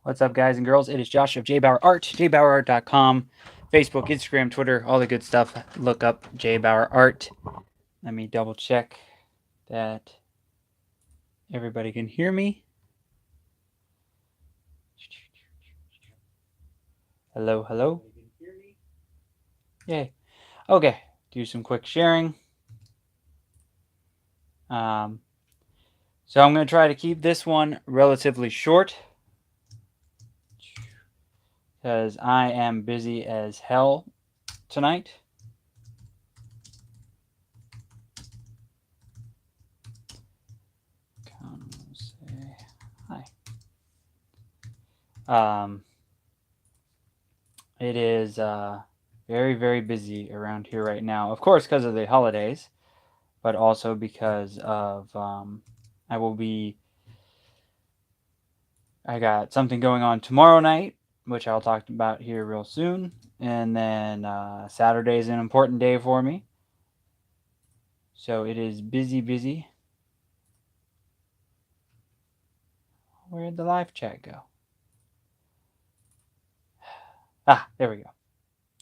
What's up, guys and girls? It is Josh of JBauerart, JBauerart.com, Facebook, Instagram, Twitter, all the good stuff. Look up JBauerart. Let me double check that everybody can hear me. Hello, hello. Yay. Okay, do some quick sharing. So I'm going to try to keep this one relatively short because I am busy as hell tonight. Come say hi. It is very, very busy around here right now. Of course, because of the holidays, but also because of I got something going on tomorrow night, which I'll talk about here real soon. And then Saturday is an important day for me. So it is busy, busy. Where'd the live chat go? There we go.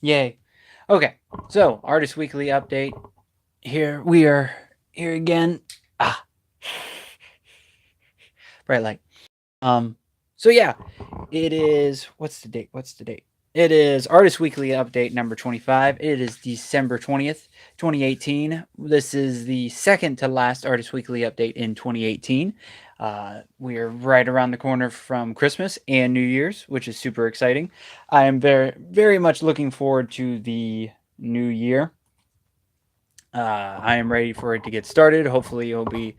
Yay. Okay, so Artist Weekly update. Here we are here again. Bright light. So yeah, it is, what's the date? It is Artist Weekly update number 25. It is December 20th, 2018. This is the second to last Artist Weekly update in 2018. We are right around the corner from Christmas and New Year's, which is super exciting. I am very, very much looking forward to the new year. I am ready for it to get started. Hopefully it'll be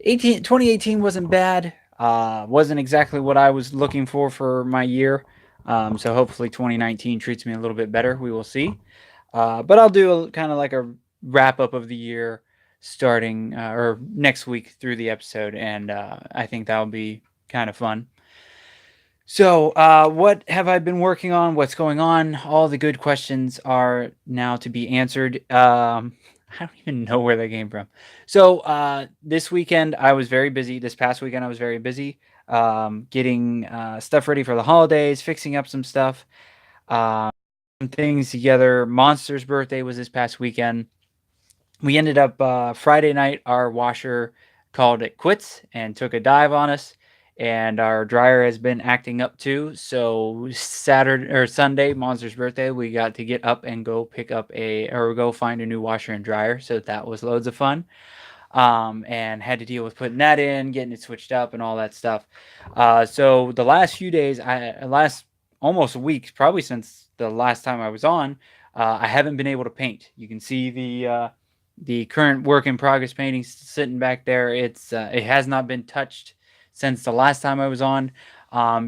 2018 wasn't bad. Wasn't exactly what I was looking for my year. So hopefully 2019 treats me a little bit better. We will see. But I'll do kind of like a wrap up of the year starting or next week through the episode. And I think that'll be kind of fun. So what have I been working on? What's going on? All the good questions are now to be answered. I don't even know where they came from. So this weekend I was very busy. This past weekend I was very busy getting stuff ready for the holidays, fixing up some stuff, some things together. Monster's birthday was this past weekend. We ended up Friday night, our washer called it quits and took a dive on us. And our dryer has been acting up too. So Saturday or Sunday, Monster's birthday, we got to get up and go pick up go find a new washer and dryer. So that was loads of fun. And had to deal with putting that in, getting it switched up, and all that stuff. So the last few days, last almost a week, probably since the last time I was on, I haven't been able to paint. You can see the current work in progress painting sitting back there. It has not been touched since the last time I was on,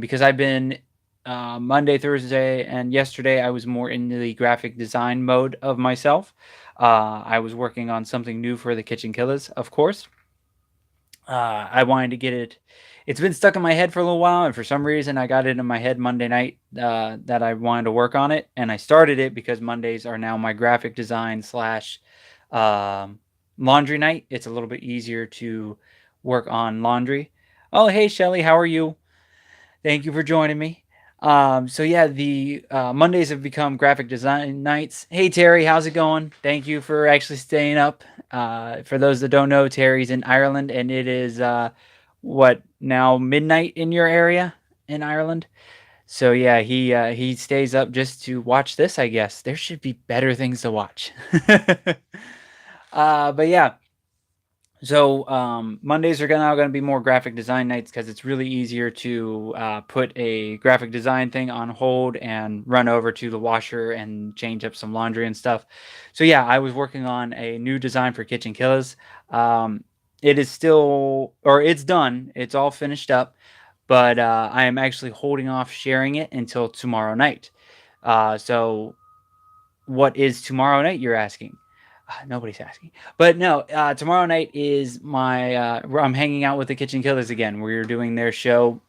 because I've been Monday, Thursday, and yesterday I was more in the graphic design mode of myself. I was working on something new for the Kitchenkillaz, of course. I wanted to get it. It's been stuck in my head for a little while, and for some reason I got it in my head Monday night that I wanted to work on it, and I started it because Mondays are now my graphic design slash laundry night. It's a little bit easier to work on laundry. Oh, hey, Shelly, how are you? Thank you for joining me. So yeah, the Mondays have become graphic design nights. Hey, Terry, how's it going? Thank you for actually staying up. For those that don't know, Terry's in Ireland, and it is what now midnight in your area in Ireland. So yeah, he stays up just to watch this. I guess there should be better things to watch. But yeah. So Mondays are now going to be more graphic design nights because it's really easier to put a graphic design thing on hold and run over to the washer and change up some laundry and stuff. So yeah, I was working on a new design for Kitchenkillaz. It is still, or it's done. It's all finished up, but I am actually holding off sharing it until tomorrow night. So what is tomorrow night, you're asking? Nobody's asking, but no. Tomorrow night is I'm hanging out with the Kitchenkillaz again. We're doing their show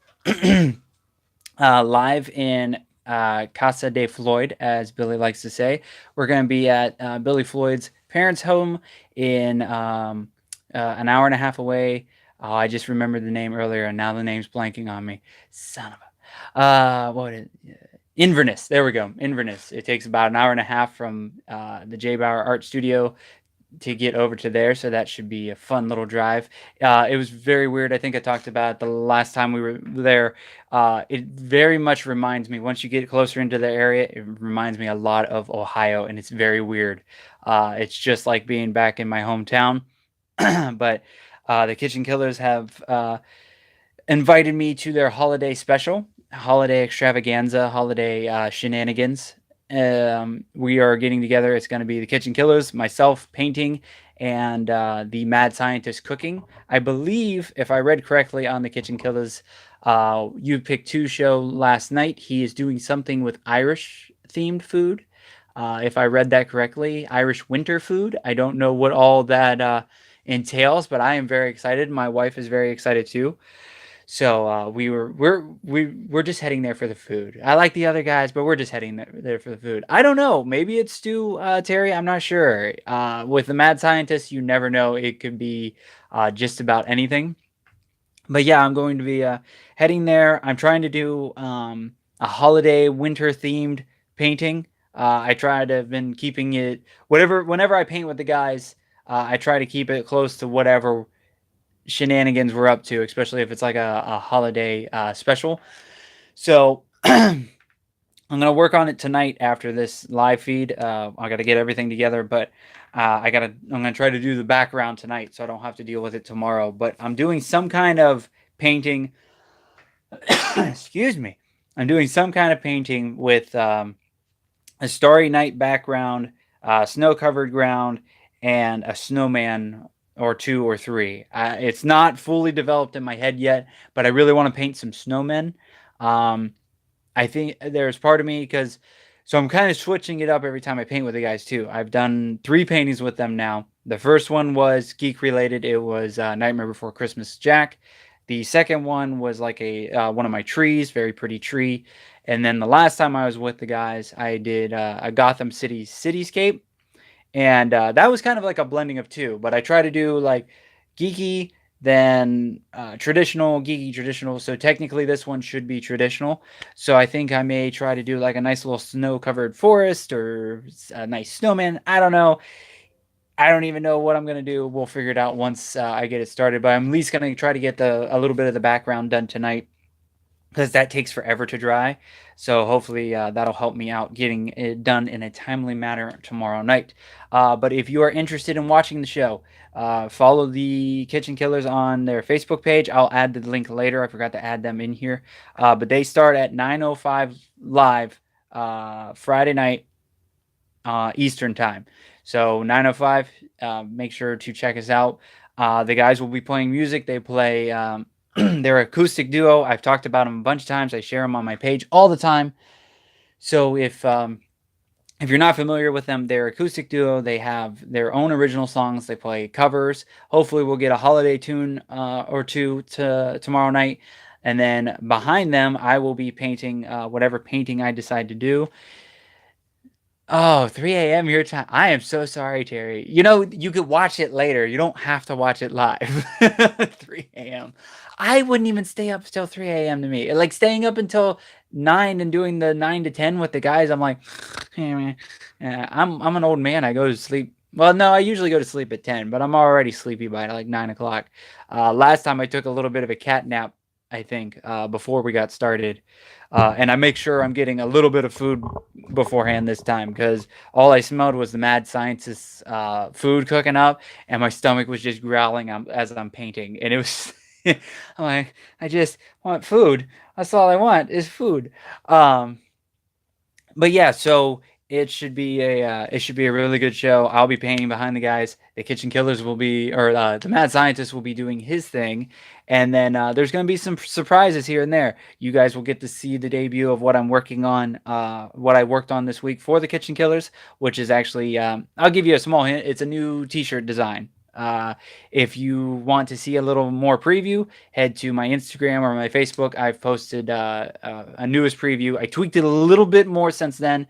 live in Casa de Floyd, as Billy likes to say. We're going to be at Billy Floyd's parents' home in an hour and a half away. Oh, I just remembered the name earlier, and now the name's blanking on me. Son of a. What is Inverness? There we go. Inverness. It takes about an hour and a half from the JBauerart studio to get over to there, so that should be a fun little drive. It was very weird. I think I talked about the last time we were there. It very much reminds me, once you get closer into the area, it reminds me a lot of Ohio, and it's very weird. It's just like being back in my hometown. But the Kitchenkillaz have invited me to their holiday special, holiday extravaganza, holiday shenanigans. We are getting together. It's going to be the Kitchenkillaz, myself painting, and the Mad Scientist cooking. I believe, if I read correctly on the Kitchenkillaz, You Picked Two show last night, he is doing something with Irish themed food. If I read that correctly, Irish winter food. I don't know what all that entails, but I am very excited. My wife is very excited too. So we're just heading there for the food. I like the other guys, but we're just heading there for the food. I don't know. Maybe it's Stu, Terry. I'm not sure. With the mad scientist, you never know. It could be just about anything. But yeah, I'm going to be heading there. I'm trying to do a holiday winter themed painting. I try to have been keeping it whenever I paint with the guys. I try to keep it close to whatever shenanigans we're up to, especially if it's like a holiday special. So I'm gonna work on it tonight after this live feed. I got to get everything together, but I'm gonna try to do the background tonight, so I don't have to deal with it tomorrow. But I'm doing some kind of painting. Excuse me. I'm doing some kind of painting with a starry night background, snow-covered ground, and a snowman or two or three. It's not fully developed in my head yet, but I really want to paint some snowmen. Um, I think there's part of me because so I'm kind of switching it up every time I paint with the guys too. I've done 3 paintings with them now. The first one was geek related. It was Nightmare Before Christmas Jack. The second one was like a one of my trees, very pretty tree. And then the last time I was with the guys, I did a Gotham City cityscape, and that was kind of like a blending of two. But I try to do like geeky, then traditional, geeky, traditional. So technically, this one should be traditional. So I think I may try to do like a nice little snow-covered forest or a nice snowman. I don't know. I don't even know what I'm gonna do. We'll figure it out once I get it started. But I'm at least gonna try to get a little bit of the background done tonight, because that takes forever to dry. So hopefully that'll help me out getting it done in a timely manner tomorrow night. But if you are interested in watching the show, follow the Kitchenkillaz on their Facebook page. I'll add the link later. I forgot to add them in here. But they start at 9:05 live Friday night Eastern time. So 9:05. Make sure to check us out. The guys will be playing music. They play. They're an acoustic duo. I've talked about them a bunch of times. I share them on my page all the time. So if you're not familiar with them, they're an acoustic duo. They have their own original songs. They play covers. Hopefully, we'll get a holiday tune or two to tomorrow night. And then behind them, I will be painting whatever painting I decide to do. Oh, 3 a.m. your time. I am so sorry, Terry. You know, you could watch it later. You don't have to watch it live. 3 a.m. I wouldn't even stay up till 3 a.m. to me. Like staying up until 9 and doing the 9 to 10 with the guys, I'm like, hey, man, I'm an old man. I go to sleep. Well, no, I usually go to sleep at 10, but I'm already sleepy by like 9 o'clock. Last time I took a little bit of a cat nap, I think, before we got started. And I make sure I'm getting a little bit of food beforehand this time, because all I smelled was the mad scientist's food cooking up, and my stomach was just growling as I'm painting. And it was, I'm like, I just want food. That's all I want is food. Um, but yeah, so it should be a really good show. I'll be painting behind the guys. The Kitchenkillaz will be, or the Mad Scientist will be doing his thing, and then there's going to be some surprises here and there. You guys will get to see the debut of what I'm working on, what I worked on this week for the Kitchenkillaz, which is actually I'll give you a small hint. It's a new T-shirt design. If you want to see a little more preview, head to my Instagram or my Facebook. I've posted a newest preview. I tweaked it a little bit more since then.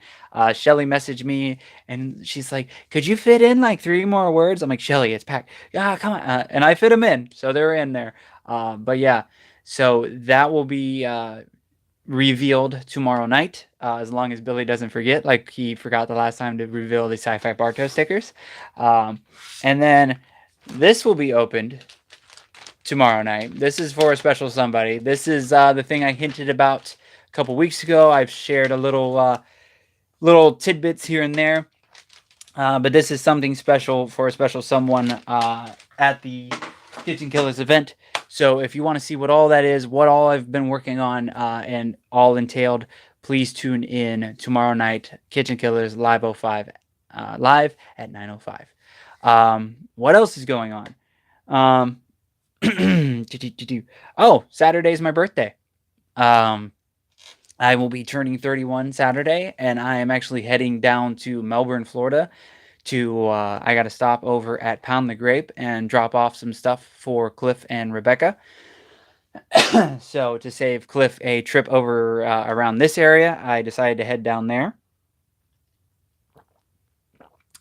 Shelly messaged me and she's like, "Could you fit in like 3 more words?" I'm like, "Shelly, it's packed." Yeah, come on. And I fit them in, so they're in there. But yeah, so that will be revealed tomorrow night, as long as Billy doesn't forget, like he forgot the last time to reveal the Sci-Fi Barto stickers. Um, and then this will be opened tomorrow night. This is for a special somebody. This is the thing I hinted about a couple weeks ago. I've shared a little tidbits here and there, but this is something special for a special someone at the Kitchenkillaz event. So if you want to see what all that is, what all I've been working on, and all entailed, please tune in tomorrow night, Kitchenkillaz live 05, live at 9:05. What else is going on? Um, oh, Saturday's my birthday. Um, I will be turning 31 Saturday, and I am actually heading down to Melbourne, Florida. I got to stop over at Pound the Grape and drop off some stuff for Cliff and Rebecca. So to save Cliff a trip over around this area, I decided to head down there,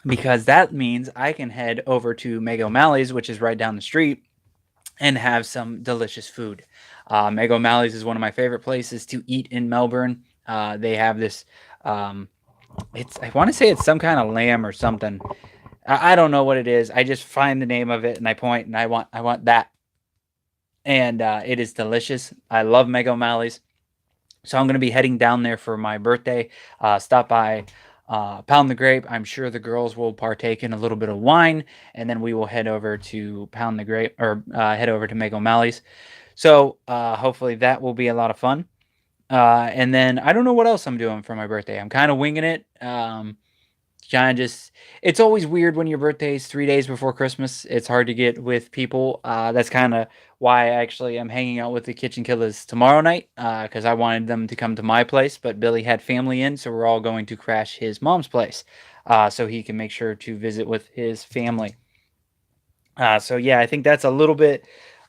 because that means I can head over to Meg O'Malley's, which is right down the street, and have some delicious food. Meg O'Malley's is one of my favorite places to eat in Melbourne. They have this. I want to say it's some kind of lamb or something. I don't know what it is. I just find the name of it and I point and I want that, and it is delicious. I love Meg O'Malley's, so I'm going to be heading down there for my birthday. Stop by Pound the Grape. I'm sure the girls will partake in a little bit of wine, and then we will head over to Pound the Grape, or head over to Meg O'Malley's. So hopefully that will be a lot of fun. And then I don't know what else I'm doing for my birthday. I'm kind of winging it. Kind of just, it's always weird when your birthday is 3 days before Christmas. It's hard to get with people. That's kind of why I actually am hanging out with the Kitchenkillaz tomorrow night, because I wanted them to come to my place, but Billy had family in, so we're all going to crash his mom's place, so he can make sure to visit with his family. So yeah, I think that's a little bit.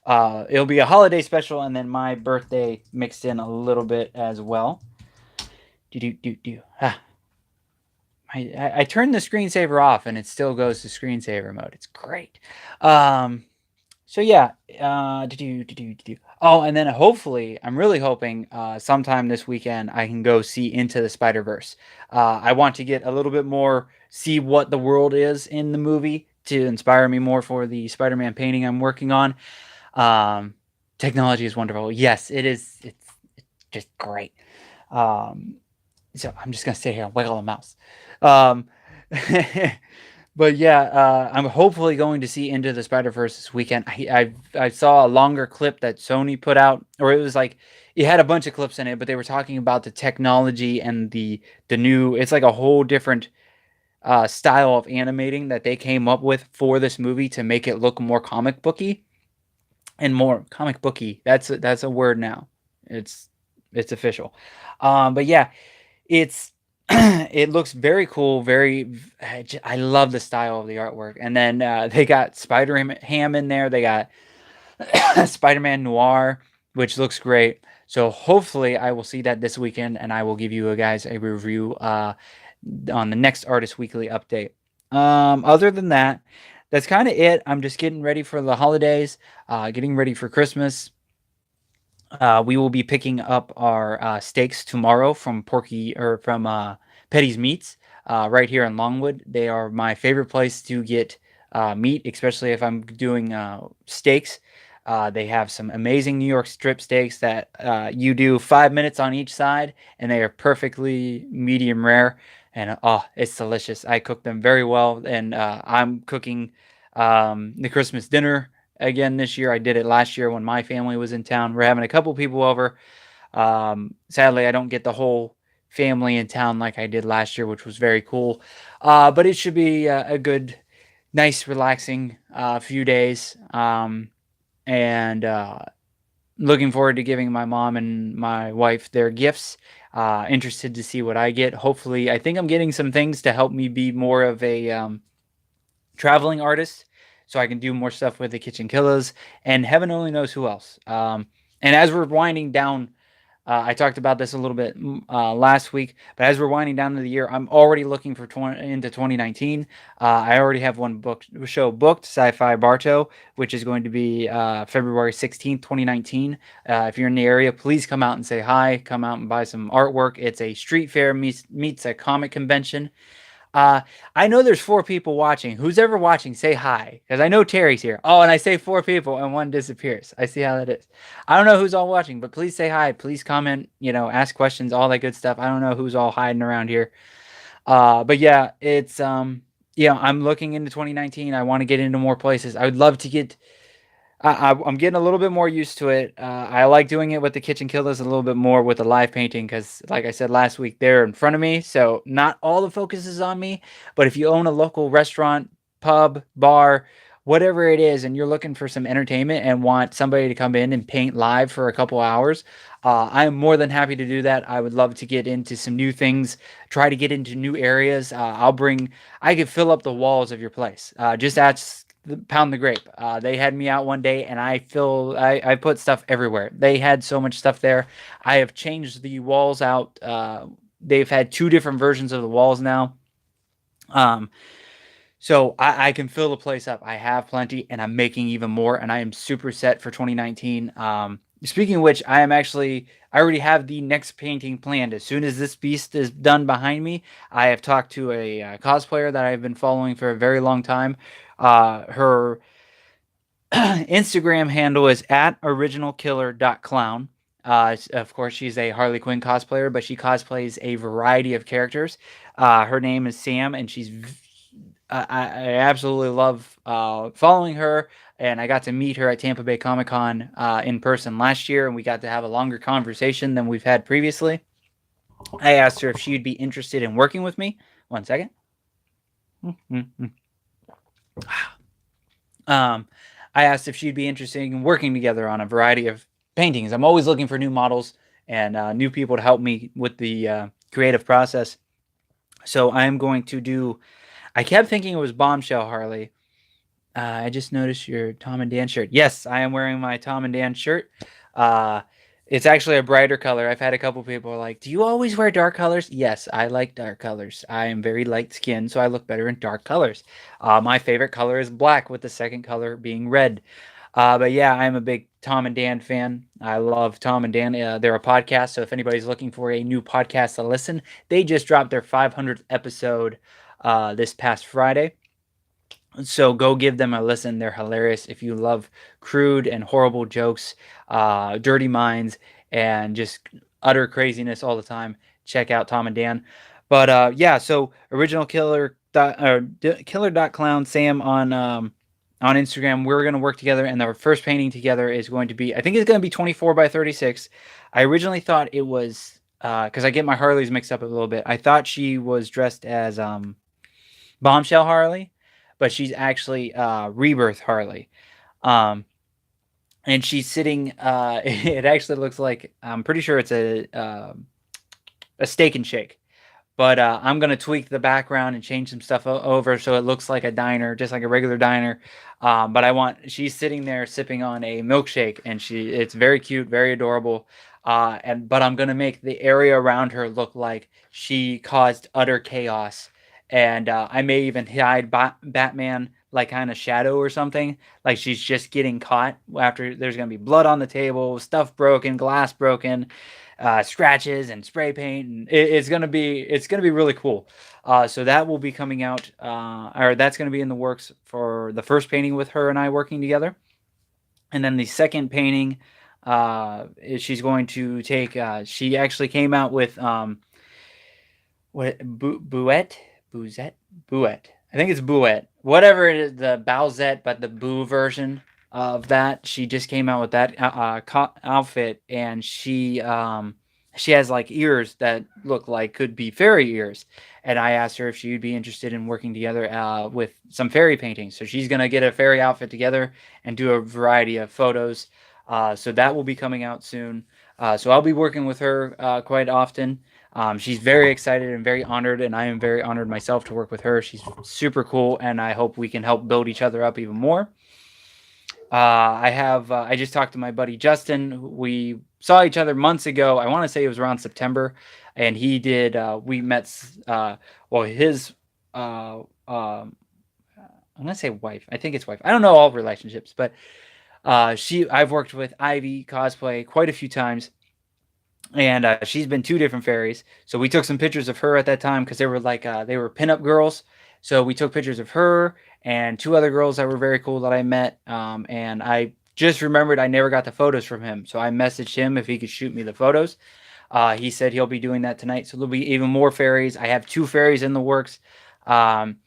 It'll be a holiday special, and then my birthday mixed in a little bit as well. Do do do do. I turned the screensaver off and it still goes to screensaver mode. It's great. So yeah, oh, and then hopefully, I'm really hoping sometime this weekend I can go see Into the Spider-Verse. I want to get a little bit more, see what the world is in the movie to inspire me more for the Spider-Man painting I'm working on. Um, Technology is wonderful. Yes, it is. It's just great. Um, so I'm just gonna sit here and wiggle the mouse. Um, but yeah, I'm hopefully going to see Into the Spider-Verse this weekend. I saw a longer clip that Sony put out, or it was like it had a bunch of clips in it, but they were talking about the technology and the new. It's like a whole different style of animating that they came up with for this movie to make it look more comic booky and more comic booky. That's a word now. It's official. But yeah, it's it looks very cool. I love the style of the artwork. And then they got Spider Ham in there. They got Spider-Man Noir, which looks great. So hopefully I will see that this weekend, and I will give you guys a review on the next Artist Weekly update. Other than that, that's kind of it. I'm just getting ready for the holidays, getting ready for Christmas. We will be picking up our steaks tomorrow from Petty's Meats, right here in Longwood. They are my favorite place to get meat, especially if I'm doing steaks. They have some amazing New York strip steaks that you do 5 minutes on each side, and they are perfectly medium rare. And oh, it's delicious. I cook them very well, and I'm cooking the Christmas dinner again this year. I did it last year when my family was in town. We're having a couple people over. Sadly, I don't get the whole family in town like I did last year, which was very cool. But it should be a good, nice, relaxing few days. And looking forward to giving my mom and my wife their gifts. Interested to see what I get. Hopefully, I think I'm getting some things to help me be more of a traveling artist, so I can do more stuff with the Kitchenkillaz, and heaven only knows who else. And as we're winding down I talked about this a little bit last week, but as we're winding down to the year, I'm already looking for into 2019. I already have one show booked, Sci-Fi Barto, which is going to be February 16th, 2019. If you're in the area, please come out and say hi. Come out and buy some artwork. It's a street fair meets a comic convention. Uh, I know there's 4 people watching. Who's ever watching, say hi. Because I know Terry's here. Oh, and I say 4 people and one disappears. I see how that is. I don't know who's all watching, but please say hi. Please comment, ask questions, all that good stuff. I don't know who's all hiding around here. But yeah, I'm looking into 2019. I want to get into more places. I would love to get I'm getting a little bit more used to it. I like doing it with the Kitchenkillaz a little bit more with the live painting because, like I said last week, they're in front of me, so not all the focus is on me. But if you own a local restaurant, pub, bar, whatever it is, and you're looking for some entertainment and want somebody to come in and paint live for a couple hours, I am more than happy to do that. I would love to get into some new things, try to get into new areas. I could fill up the walls of your place. Just ask Pound the Grape. They had me out one day, and I put stuff everywhere. They had so much stuff there. I have changed the walls out. They've had 2 different versions of the walls now. Um, so I can fill the place up. I have plenty, and I'm making even more, and I am super set for 2019. Speaking of which, I already have the next painting planned. As soon as this beast is done behind me, I have talked to a cosplayer that I've been following for a very long time. Her Instagram handle is at originalkiller.clown. Of course, she's a Harley Quinn cosplayer, but she cosplays a variety of characters. Her name is Sam, and I absolutely love following her. And I got to meet her at Tampa Bay Comic Con in person last year, and we got to have a longer conversation than we've had previously. I asked her if she'd be interested in working with me. One second. Um, I asked if she'd be interested in working together on a variety of paintings. I'm always looking for new models and new people to help me with the creative process. So I am going to do. I kept thinking it was Bombshell Harley. I just noticed your Tom and Dan shirt. Yes, I am wearing my Tom and Dan shirt. Uh, it's actually a brighter color. I've had a couple people like, "Do you always wear dark colors?" Yes, I like dark colors. I am very light skinned, so I look better in dark colors. My favorite color is black, with the second color being red. But yeah, I'm a big Tom and Dan fan. I love Tom and Dan. They're a podcast, so if anybody's looking for a new podcast to listen, they just dropped their 500th episode this past Friday. So go give them a listen. They're hilarious. If you love crude and horrible jokes, dirty minds, and just utter craziness all the time, check out Tom and Dan. But yeah, so original killer.clown Sam on Instagram. We're gonna work together, and our first painting together is going to be. I think it's gonna be 24 by 36. I originally thought it was because I get my Harleys mixed up a little bit. I thought she was dressed as Bombshell Harley, but she's actually Rebirth Harley. Um, and she's sitting. It actually looks like, I'm pretty sure it's a Steak and Shake. But I'm gonna tweak the background and change some stuff over so it looks like a diner, just like a regular diner. But she's sitting there sipping on a milkshake, and it's very cute, very adorable. But I'm gonna make the area around her look like she caused utter chaos, and I may even hide Batman like kind of shadow or something, like she's just getting caught after there's gonna be blood on the table, stuff broken, glass broken, scratches and spray paint, and it's gonna be really cool. So that will be coming out, or that's gonna be in the works for the first painting with her and I working together, and then the second painting, she's going to take. She actually came out with what Bouette, Bouzette, Bouette. I think it's Bouette. Whatever it is, the Bowsette, but the Boo version of that. She just came out with that outfit, and she has like ears that look like could be fairy ears. And I asked her if she'd be interested in working together with some fairy paintings. So she's gonna get a fairy outfit together and do a variety of photos. So that will be coming out soon. So I'll be working with her quite often. She's very excited and very honored, and I am very honored myself to work with her. She's super cool, and I hope we can help build each other up even more. I just talked to my buddy Justin. We saw each other months ago. I want to say it was around September, and he did. We met. Well, his. I'm gonna say wife. I think it's wife. I don't know all relationships, but I've worked with Ivy cosplay quite a few times, and she's been two different fairies. So we took some pictures of her at that time because they were like they were pinup girls. So we took pictures of her and two other girls that were very cool that I met. And I just remembered I never got the photos from him, so I messaged him if he could shoot me the photos. He said he'll be doing that tonight, so there'll be even more fairies. I have two fairies in the works. Um,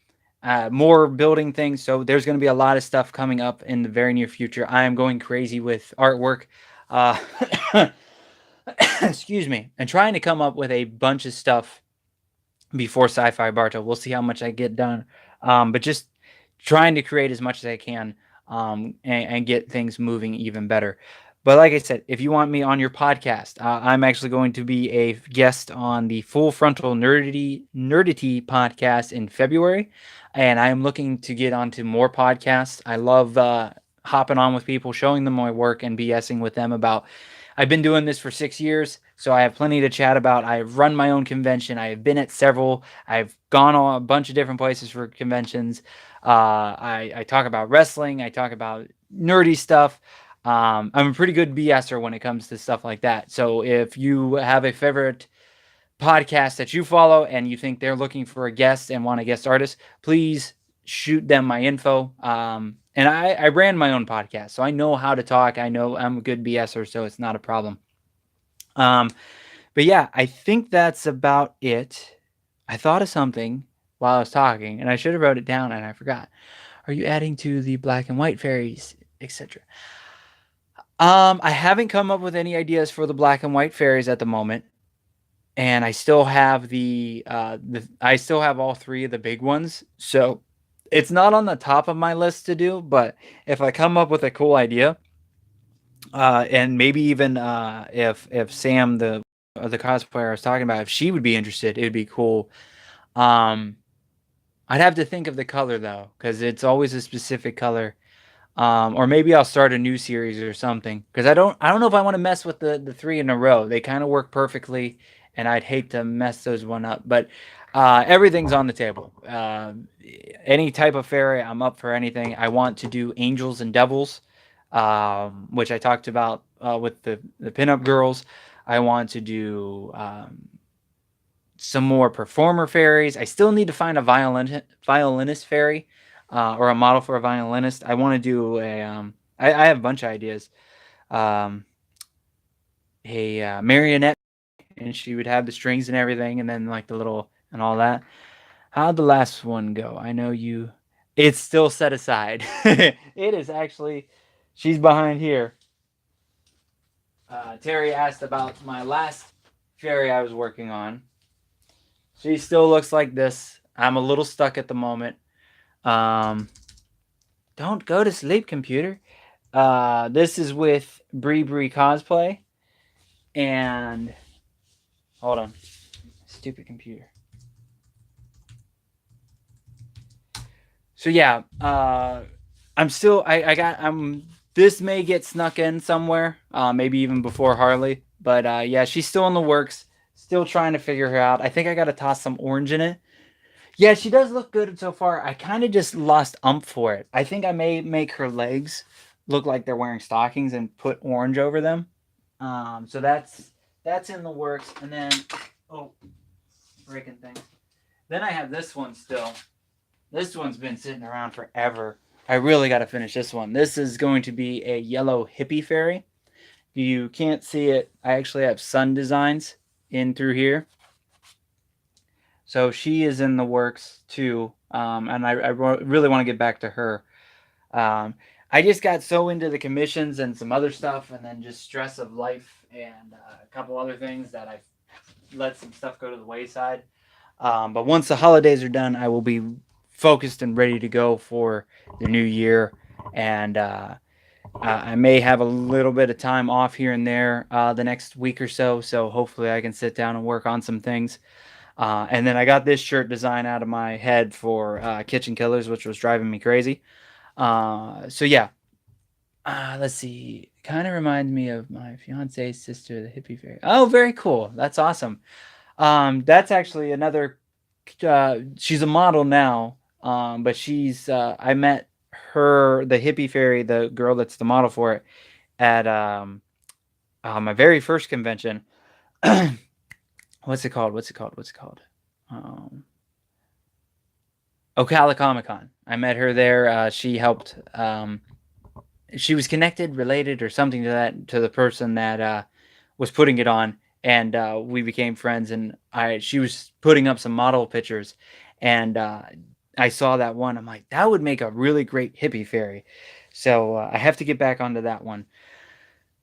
more building things, so there's going to be a lot of stuff coming up in the very near future. I am going crazy with artwork. Uh, excuse me, and trying to come up with a bunch of stuff before Sci-Fi Barto. We'll see how much I get done, but just trying to create as much as I can, and get things moving even better. But like I said, if you want me on your podcast, I'm actually going to be a guest on the Full Frontal Nerdity podcast in February, and I am looking to get onto more podcasts. I love hopping on with people, showing them my work, and BSing with them about. I've been doing this for 6 years, so I have plenty to chat about. I've run my own convention. I have been at several. I've gone on a bunch of different places for conventions. I talk about wrestling. I talk about nerdy stuff. I'm a pretty good BSer when it comes to stuff like that. So if you have a favorite podcast that you follow and you think they're looking for a guest and want a guest artist, please shoot them my info. And I ran my own podcast, so I know how to talk. I know I'm a good BSer, so it's not a problem. Um, but yeah, I think that's about it. I thought of something while I was talking, and I should have wrote it down, and I forgot. Are you adding to the black and white fairies, etc.? I haven't come up with any ideas for the black and white fairies at the moment, and I still have I still have all three of the big ones, so it's not on the top of my list to do. But if I come up with a cool idea, and maybe even if Sam the cosplayer I was talking about, if she would be interested, it'd be cool. Um, I'd have to think of the color though, because it's always a specific color. Or maybe I'll start a new series or something. Because I don't know if I want to mess with the three in a row. They kind of work perfectly, and I'd hate to mess those one up. But everything's on the table. Any type of fairy, I'm up for anything. I want to do angels and devils, which I talked about with the pinup girls. I want to do some more performer fairies. I still need to find a violinist fairy, or a model for a violinist. I want to do a. I have a bunch of ideas. Um, a marionette, and she would have the strings and everything, and then like the little and all that. How'd the last one go? I know you. It's still set aside. It is actually. She's behind here. Terry asked about my last fairy I was working on. She still looks like this. I'm a little stuck at the moment. Um, don't go to sleep, computer. This is with Bree Cosplay. And hold on. Stupid computer. So yeah, I'm still I'm this may get snuck in somewhere, maybe even before Harley. But yeah, she's still in the works. Still trying to figure her out. I think I gotta toss some orange in it. Yeah, she does look good so far. I kind of just lost for it. I think I may make her legs look like they're wearing stockings and put orange over them. So that's in the works. And then, oh, breaking things. Then I have this one still. This one's been sitting around forever. I really got to finish this one. This is going to be a yellow hippie fairy. You can't see it. I actually have sun designs in through here. So she is in the works too, and I really want to get back to her. I just got so into the commissions and some other stuff, and then just stress of life and a couple other things that I've let some stuff go to the wayside. But once the holidays are done, I will be focused and ready to go for the new year, and I may have a little bit of time off here and there the next week or so. So hopefully I can sit down and work on some things. And then I got this shirt design out of my head for Kitchenkillaz, which was driving me crazy. So yeah, Let's see. Kind of reminds me of my fiance's sister, the hippie fairy. Oh, very cool. That's awesome. That's actually another. She's a model now. But she's. I met her, the hippie fairy, the girl that's the model for it, at my very first convention. What's it called? Ocala Comic Con. I met her there. She helped. She was connected, related, or something to the person that was putting it on, and we became friends. And she was putting up some model pictures, and I saw that one. I'm like, that would make a really great hippie fairy. So I have to get back onto that one.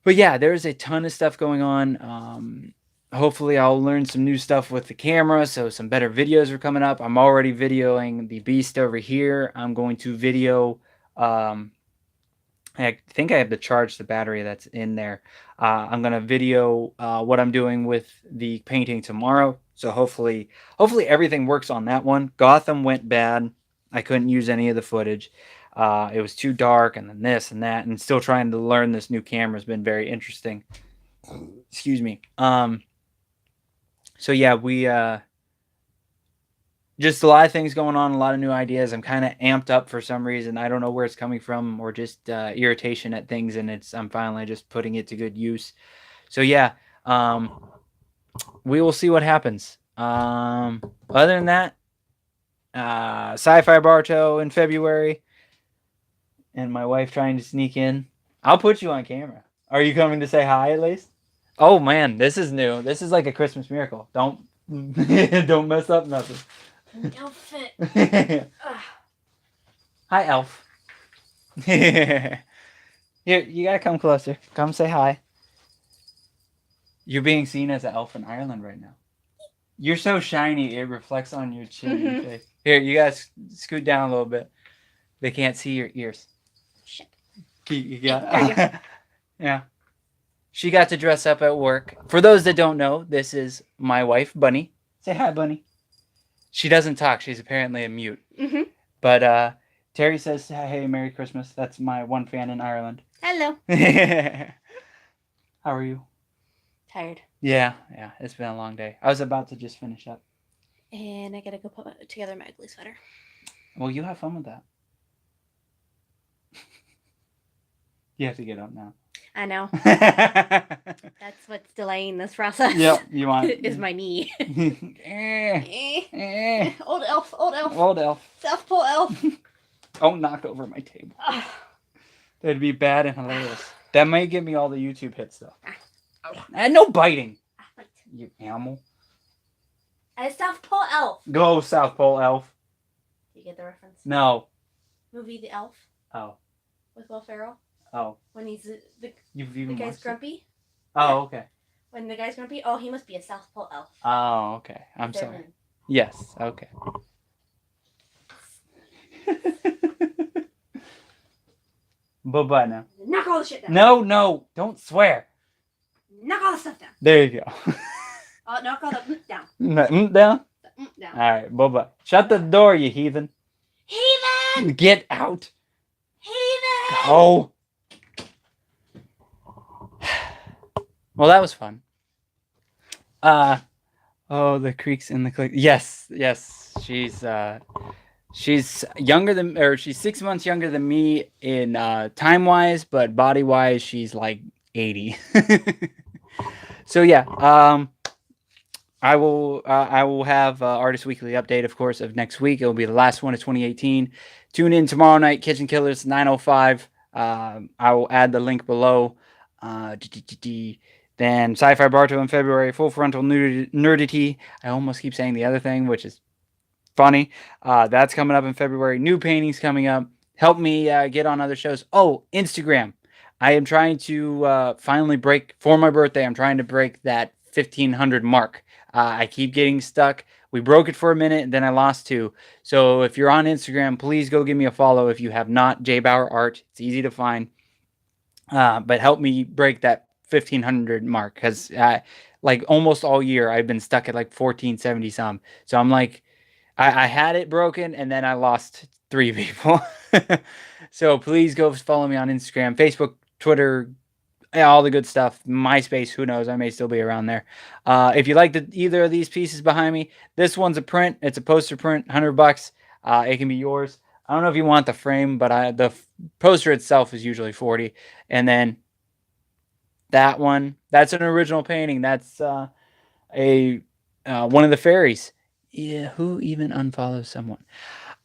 But yeah, there's a ton of stuff going on. Hopefully I'll learn some new stuff with the camera, so some better videos are coming up. I'm already videoing the beast over here. I'm going to video. I think I have to charge the battery that's in there. I'm gonna video what I'm doing with the painting tomorrow. So hopefully everything works on that one. Gotham went bad. I couldn't use any of the footage. It was too dark, and then this and that, and still trying to learn this new camera has been very interesting. Excuse me. So yeah, we just a lot of things going on, a lot of new ideas. I'm kind of amped up for some reason. I don't know where it's coming from, or just irritation at things, and I'm finally just putting it to good use. So yeah, we will see what happens. Other than that, Sci-Fi Barto in February, and my wife trying to sneak in. I'll put you on camera. Are you coming to say hi at least? Oh man, this is new. This is like a Christmas miracle. Don't don't mess up nothing. Outfit. Hi, Elf. Here, you gotta come closer. Come say hi. You're being seen as an elf in Ireland right now. You're so shiny, it reflects on your chin and face. Here, you guys scoot down a little bit. They can't see your ears. Shit. You got, yeah. She got to dress up at work. For those that don't know, this is my wife, Bunny. Say hi, Bunny. She doesn't talk. She's apparently a mute. Mm-hmm. But Terry says, hey, Merry Christmas. That's my one fan in Ireland. Hello. How are you? Tired. Yeah. It's been a long day. I was about to just finish up. And I gotta go put together my ugly sweater. Well, you have fun with that. You have to get up now. I know. That's what's delaying this process. Yep, you want is my knee. Old elf. Old elf. South Pole elf. Don't knock over my table. That'd be bad and hilarious. That might give me all the YouTube hits though. And no biting. You animal. South Pole elf. Go South Pole elf. You get the reference? No. Movie The Elf. Oh. With Will Ferrell. Oh. When he's the guy's grumpy. Oh, yeah. Okay. When the guy's grumpy, oh, he must be a South Pole elf. Oh, okay. I'm sorry. Moon. Yes. Okay. Bye-bye now. Knock all the shit down. No. Don't swear. Knock all the stuff down. There you go. Knock all the down. Down? The down. All right. Bye-bye. Shut the door, you heathen. Heathen! Get out. Heathen! Go. Well, that was fun. Oh, the creaks in the click. Yes. She's younger than, or she's 6 months younger than me in time wise, but body wise, she's like 80. So yeah, I will have Artist Weekly update, of course, of next week. It will be the last one of 2018. Tune in tomorrow night, Kitchenkillaz 9:05. I will add the link below. Then Sci-Fi Barto in February, Full Frontal Nerdity. I almost keep saying the other thing, which is funny. That's coming up in February. New paintings coming up. Help me get on other shows. Oh, Instagram. I am trying to finally break, for my birthday, I'm trying to break that 1,500 mark. I keep getting stuck. We broke it for a minute, and then I lost 2. So if you're on Instagram, please go give me a follow if you have not. JBauerart. It's easy to find. But help me break that 1,500 mark, because like almost all year I've been stuck at like 1,470 some. So I'm like, I had it broken, and then I lost 3 people. So please go follow me on Instagram, Facebook, Twitter, yeah, all the good stuff. MySpace, who knows? I may still be around there. If you like either of these pieces behind me, this one's a print. It's a poster print, $100. It can be yours. I don't know if you want the frame, but the poster itself is usually 40. And then that one, that's an original painting. That's a one of the fairies. Yeah, who even unfollows someone?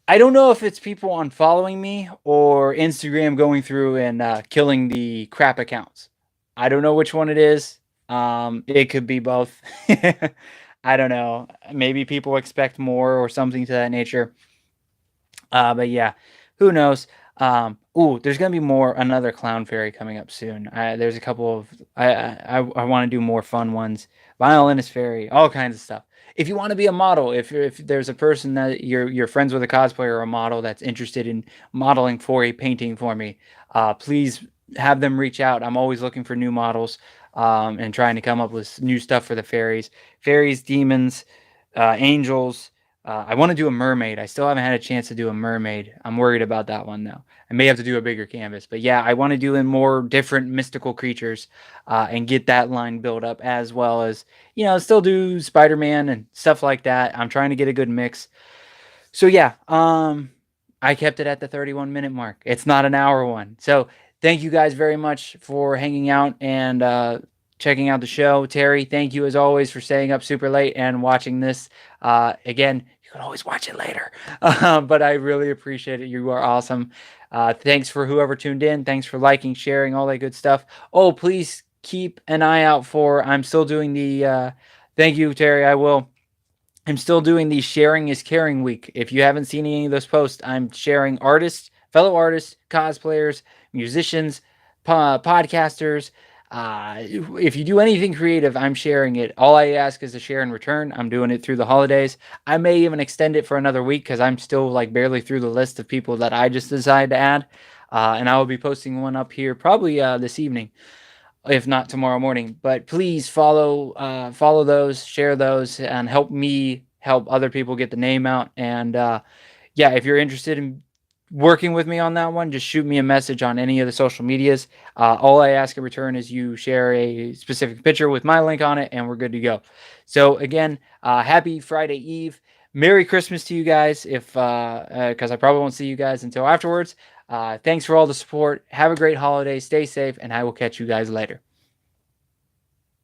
I don't know if it's people unfollowing me or Instagram going through and killing the crap accounts. I don't know which one it is. It could be both. I don't know. Maybe people expect more or something to that nature. But yeah, who knows? There's gonna be another clown fairy coming up soon. There's a couple of I want to do more fun ones. Violinist fairy, all kinds of stuff. If you want to be a model, if there's a person that you're friends with, a cosplayer or a model that's interested in modeling for a painting for me, please have them reach out. I'm always looking for new models, and trying to come up with new stuff for the fairies, demons, angels. I want to do a mermaid. I still haven't had a chance to do a mermaid. I'm worried about that one though. I may have to do a bigger canvas, but yeah, I want to do in more different mystical creatures, and get that line built up, as well as still do Spider-Man and stuff like that. I'm trying to get a good mix. So yeah, I kept it at the 31-minute mark. It's not an hour one. So thank you guys very much for hanging out and checking out the show. Terry, thank you as always for staying up super late and watching this. Again, you can always watch it later. But I really appreciate it. You are awesome. Thanks for whoever tuned in. Thanks for liking, sharing, all that good stuff. Oh, please keep an eye out for, I'm still doing the, thank you, Terry, I will. I'm still doing the Sharing is Caring week. If you haven't seen any of those posts, I'm sharing artists, fellow artists, cosplayers, musicians, podcasters. If you do anything creative, I'm sharing it. All I ask is a share in return. I'm doing it through the holidays. I may even extend it for another week because I'm still like barely through the list of people that I just decided to add. And I will be posting one up here probably this evening, if not tomorrow morning. But please follow those, share those, and help me help other people get the name out. And yeah, if you're interested in working with me on that one, just shoot me a message on any of the social medias. All I ask in return is you share a specific picture with my link on it, and we're good to go. So again, happy Friday Eve. Merry Christmas to you guys, if because I probably won't see you guys until afterwards. Thanks for all the support. Have a great holiday. Stay safe, and I will catch you guys later.